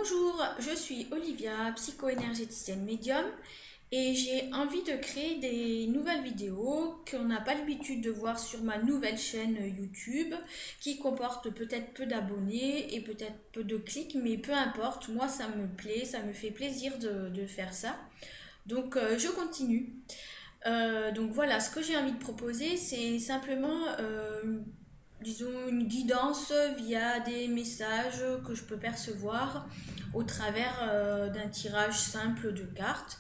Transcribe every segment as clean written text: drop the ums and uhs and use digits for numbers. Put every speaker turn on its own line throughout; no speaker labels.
Bonjour, je suis Olivia, psycho-énergéticienne médium et j'ai envie de créer des nouvelles vidéos qu'on n'a pas l'habitude de voir sur ma nouvelle chaîne YouTube qui comporte peut-être peu d'abonnés et peut-être peu de clics, mais peu importe, moi ça me plaît, ça me fait plaisir de faire ça. Donc je continue. Donc voilà, ce que j'ai envie de proposer, c'est simplement, disons, une guidance via des messages que je peux percevoir au travers d'un tirage simple de cartes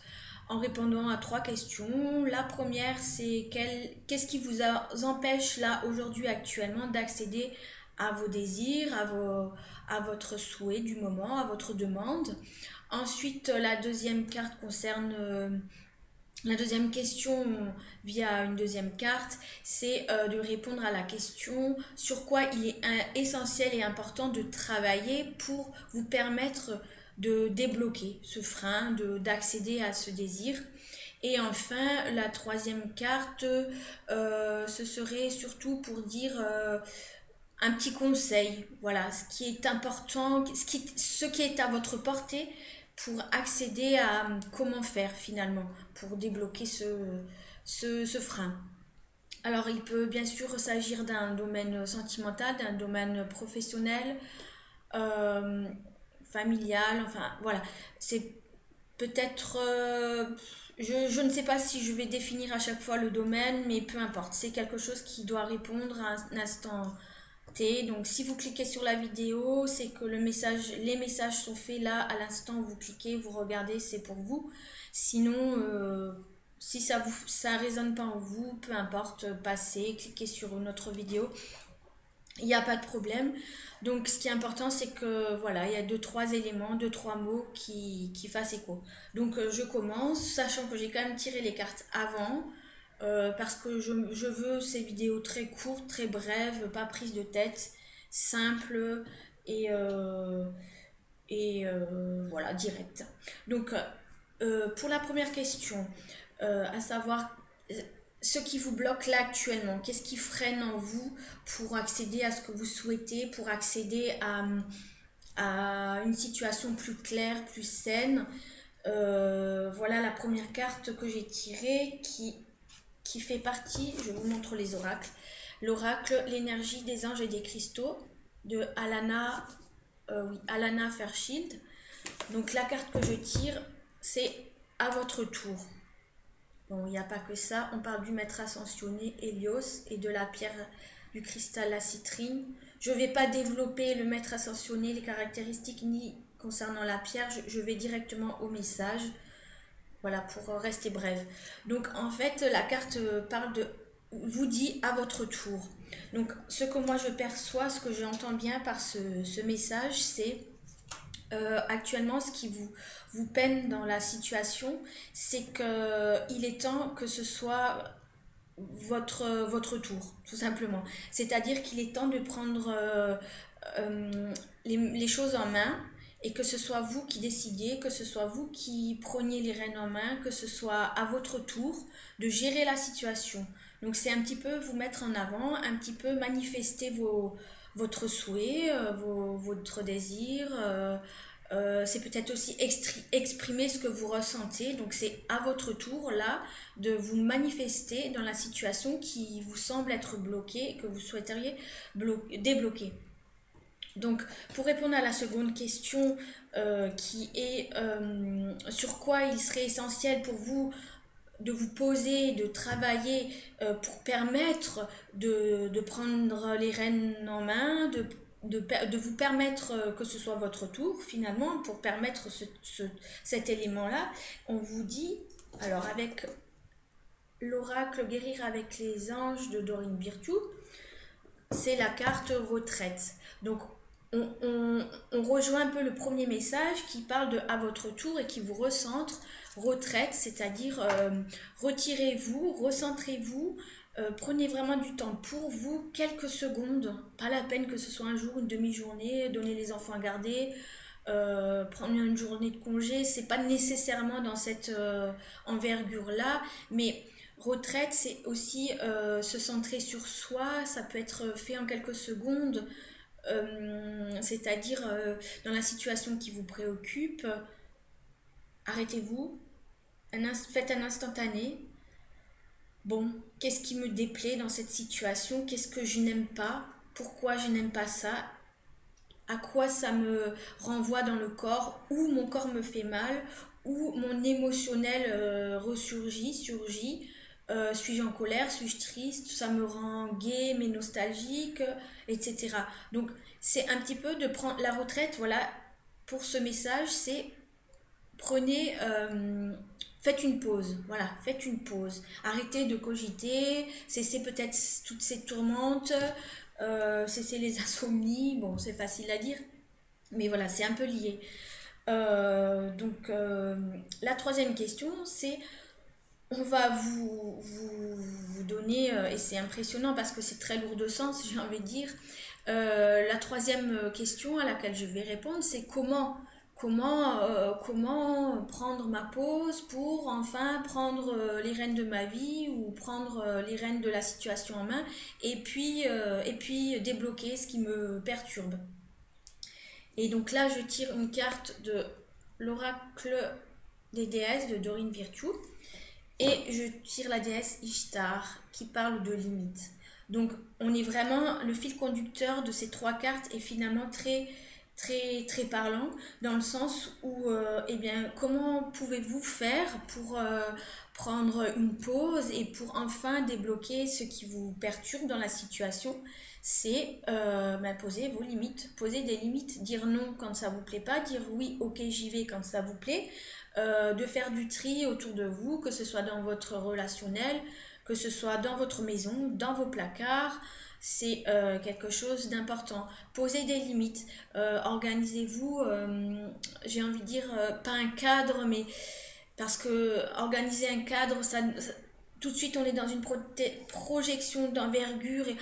en répondant à trois questions. La première, c'est qu'est-ce qui vous empêche là aujourd'hui actuellement d'accéder à vos désirs, à votre souhait du moment, à votre demande. Ensuite, la deuxième carte concerne la deuxième question via une deuxième carte, c'est de répondre à la question sur quoi il est essentiel et important de travailler pour vous permettre de débloquer ce frein, d'accéder à ce désir. Et enfin, la troisième carte, ce serait surtout pour dire un petit conseil, voilà, ce qui est important, ce qui est à votre portée pour accéder à comment faire finalement, pour débloquer ce frein. Alors il peut bien sûr s'agir d'un domaine sentimental, d'un domaine professionnel, euh, familial, enfin voilà, c'est peut-être... je ne sais pas si je vais définir à chaque fois le domaine, mais peu importe, c'est quelque chose qui doit répondre à un instant T. Donc si vous cliquez sur la vidéo, c'est que les messages sont faits là à l'instant où vous cliquez, vous regardez, c'est pour vous. Sinon, si ça résonne pas en vous, peu importe, passez, cliquez sur une autre vidéo. Il n'y a pas de problème. Donc ce qui est important, c'est que voilà, il y a deux, trois éléments, deux, trois mots qui fassent écho. Donc je commence, sachant que j'ai quand même tiré les cartes avant, parce que je veux ces vidéos très courtes, très brèves, pas prises de tête, simples et, euh, voilà, directes. Donc pour la première question, à savoir ce qui vous bloque là actuellement, qu'est-ce qui freine en vous pour accéder à ce que vous souhaitez, pour accéder à une situation plus claire, plus saine. Voilà la première carte que j'ai tirée qui fait partie, je vous montre les oracles. L'oracle, l'énergie des anges et des cristaux de Alana Fairchild. Donc la carte que je tire, c'est à votre tour. Bon, il n'y a pas que ça, on parle du maître ascensionné Hélios et de la pierre du cristal la citrine. Je ne vais pas développer le maître ascensionné, les caractéristiques ni concernant la pierre, je vais directement au message. Voilà, pour rester brève. Donc en fait, la carte parle de vous dit à votre tour. Donc ce que moi je perçois, ce que j'entends bien par ce message, c'est actuellement ce qui vous peine dans la situation, c'est qu'il est temps que ce soit votre tour, tout simplement. C'est-à-dire qu'il est temps de prendre les choses en main et que ce soit vous qui décidiez, que ce soit vous qui preniez les rênes en main, que ce soit à votre tour de gérer la situation. Donc c'est un petit peu vous mettre en avant, un petit peu manifester votre souhait, votre désir. C'est peut-être aussi exprimer ce que vous ressentez. Donc c'est à votre tour là de vous manifester dans la situation qui vous semble être bloquée et que vous souhaiteriez débloquer. Donc, pour répondre à la seconde question, qui est sur quoi il serait essentiel pour vous de vous poser, de travailler pour permettre de prendre les rênes en main, de vous permettre que ce soit votre tour finalement, pour permettre cet élément-là, on vous dit, alors avec l'oracle Guérir avec les anges de Dorine Virtue, c'est la carte retraite. Donc on rejoint un peu le premier message qui parle de à votre tour et qui vous recentre. Retraite, c'est-à-dire retirez-vous, recentrez-vous, prenez vraiment du temps pour vous, quelques secondes, pas la peine que ce soit un jour, une demi-journée, donner les enfants à garder, prendre une journée de congé, c'est pas nécessairement dans cette envergure-là, mais retraite, c'est aussi se centrer sur soi, ça peut être fait en quelques secondes, c'est-à-dire dans la situation qui vous préoccupe, arrêtez-vous, faites un instantané. Bon, qu'est-ce qui me déplaît dans cette situation? Qu'est-ce que je n'aime pas? Pourquoi je n'aime pas ça? À quoi ça me renvoie dans le corps? Où mon corps me fait mal? Où mon émotionnel surgit? Suis-je en colère? Suis-je triste? Ça me rend gai, mais nostalgique, etc. Donc, c'est un petit peu de prendre la retraite. Voilà, pour ce message, c'est prenez, faites une pause. Voilà, faites une pause. Arrêtez de cogiter, cessez peut-être toutes ces tourmentes, cessez les insomnies. Bon, c'est facile à dire, mais voilà, c'est un peu lié. La troisième question, c'est on va vous donner, et c'est impressionnant parce que c'est très lourd de sens, j'ai envie de dire. La troisième question à laquelle je vais répondre, c'est comment prendre ma pause pour enfin prendre les rênes de ma vie ou prendre les rênes de la situation en main et puis débloquer ce qui me perturbe. Et donc là, je tire une carte de l'oracle des déesses de Dorine Virtue. Et je tire la déesse Ishtar qui parle de limites. Donc on est vraiment, le fil conducteur de ces trois cartes est finalement très parlant dans le sens où, eh bien, comment pouvez-vous faire pour prendre une pause et pour enfin débloquer ce qui vous perturbe dans la situation? C'est poser vos limites, poser des limites, dire non quand ça vous plaît pas, dire oui, ok, j'y vais quand ça vous plaît, de faire du tri autour de vous, que ce soit dans votre relationnel, que ce soit dans votre maison, dans vos placards. C'est quelque chose d'important. Posez des limites, organisez-vous, j'ai envie de dire, pas un cadre, mais parce que organiser un cadre, tout de suite on est dans une projection d'envergure et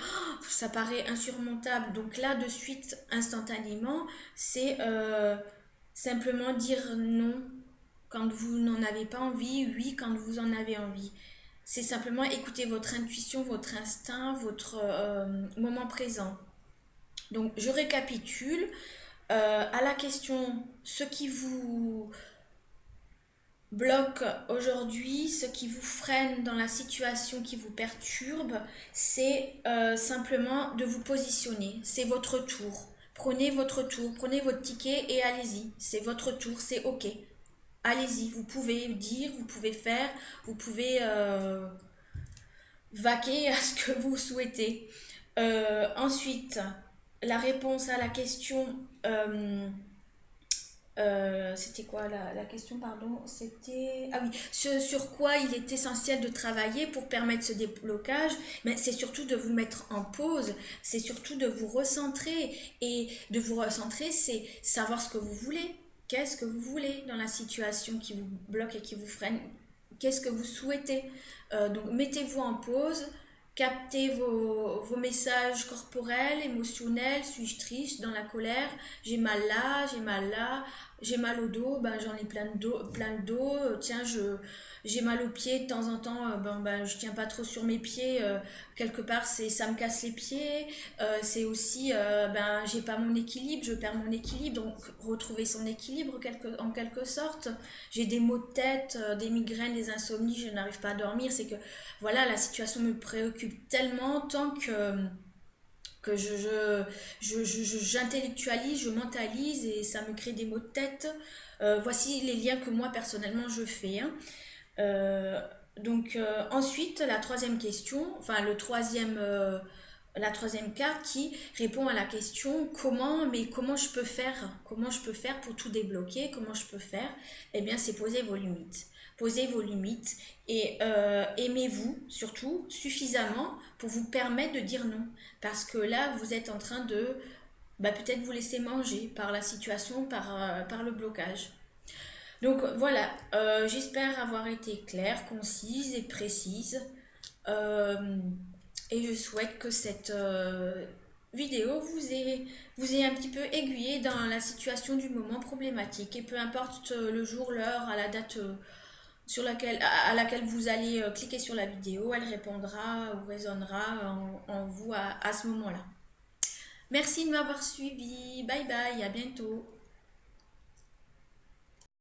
ça paraît insurmontable. Donc là, de suite, instantanément, c'est simplement dire non quand vous n'en avez pas envie, oui quand vous en avez envie. C'est simplement écouter votre intuition, votre instinct, votre moment présent. Donc je récapitule. À la question, ce qui vous bloque aujourd'hui, ce qui vous freine dans la situation qui vous perturbe, c'est simplement de vous positionner. C'est votre tour. Prenez votre tour, prenez votre ticket et allez-y. C'est votre tour, c'est ok. Allez-y, vous pouvez dire, vous pouvez faire, vous pouvez vaquer à ce que vous souhaitez. Ensuite, la réponse à la question, c'était quoi la question, pardon? C'était... Ah oui, ce sur quoi il est essentiel de travailler pour permettre ce déblocage, mais c'est surtout de vous mettre en pause, c'est surtout de vous recentrer. Et de vous recentrer, c'est savoir ce que vous voulez. Qu'est-ce que vous voulez dans la situation qui vous bloque et qui vous freine? Qu'est-ce que vous souhaitez? Donc mettez-vous en pause, captez vos messages corporels, émotionnels. Suis-je triste, dans la colère? J'ai mal là, j'ai mal là, j'ai mal au dos, ben, j'en ai plein de dos. Tiens, j'ai mal aux pieds de temps en temps, je tiens pas trop sur mes pieds. Quelque part, ça me casse les pieds. C'est aussi, j'ai pas mon équilibre, je perds mon équilibre. Donc, retrouver son équilibre en quelque sorte. J'ai des maux de tête, des migraines, des insomnies, je n'arrive pas à dormir. C'est que, voilà, la situation me préoccupe tellement tant que j'intellectualise, je mentalise et ça me crée des maux de tête. Voici les liens que moi personnellement je fais, hein. Euh, Ensuite, la troisième question, enfin la troisième carte qui répond à la question comment je peux faire pour tout débloquer, comment je peux faire? Eh bien, c'est poser vos limites. Posez vos limites et aimez-vous surtout suffisamment pour vous permettre de dire non. Parce que là, vous êtes en train de peut-être vous laisser manger par la situation, par le blocage. Donc voilà, j'espère avoir été claire, concise et précise. Euh, et je souhaite que cette vidéo vous ait un petit peu aiguillé dans la situation du moment problématique. Et peu importe le jour, l'heure, à la date à laquelle vous allez cliquer sur la vidéo, elle répondra ou résonnera en vous à ce moment-là. Merci de m'avoir suivi. Bye bye, à bientôt.